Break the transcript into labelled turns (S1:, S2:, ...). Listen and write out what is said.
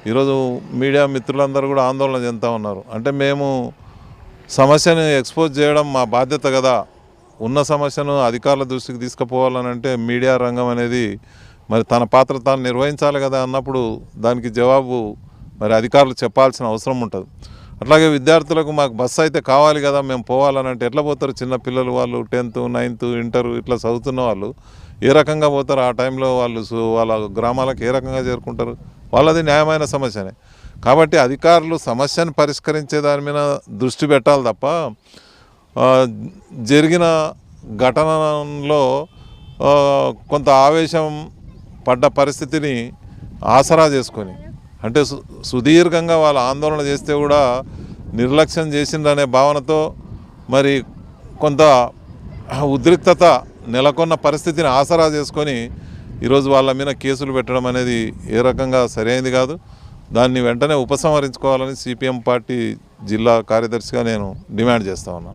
S1: ఈరోజు మీడియా మిత్రులందరూ కూడా ఆందోళన చెందుతూ ఉన్నారు. అంటే మేము సమస్యను ఎక్స్పోజ్ చేయడం మా బాధ్యత కదా, ఉన్న సమస్యను అధికారుల దృష్టికి తీసుకుపోవాలని అంటే మీడియా రంగం అనేది మరి తన పాత్ర తాను నిర్వహించాలి కదా అన్నప్పుడు దానికి జవాబు మరి అధికారులు చెప్పాల్సిన అవసరం ఉంటుంది. అట్లాగే విద్యార్థులకు మాకు బస్సు అయితే కావాలి కదా, మేము పోవాలని అంటే ఎట్లా పోతారు? చిన్న పిల్లలు వాళ్ళు 10th 9th ఇంటర్ ఇట్లా చదువుతున్న వాళ్ళు ఏ రకంగా పోతారు? ఆ టైంలో వాళ్ళు వాళ్ళ గ్రామాలకు ఏ రకంగా చేరుకుంటారు? వాళ్ళది న్యాయమైన సమస్యనే. కాబట్టి అధికారులు సమస్యను పరిష్కరించే దాని మీద దృష్టి పెట్టాలి తప్ప జరిగిన ఘటనలో కొంత ఆవేశం పడ్డ పరిస్థితిని ఆసరా చేసుకొని, అంటే సుదీర్ఘంగా వాళ్ళు ఆందోళన చేస్తే కూడా నిర్లక్ష్యం చేసిందనే భావనతో మరి కొంత ఉద్రిక్తత నెలకొన్న పరిస్థితిని ఆసరా చేసుకొని ఈరోజు వాళ్ళ మీద కేసులు పెట్టడం అనేది ఏ రకంగా సరైనది కాదు. దాన్ని వెంటనే ఉపసంహరించుకోవాలని సిపిఎం పార్టీ జిల్లా కార్యదర్శిగా నేను డిమాండ్ చేస్తా ఉన్నాను.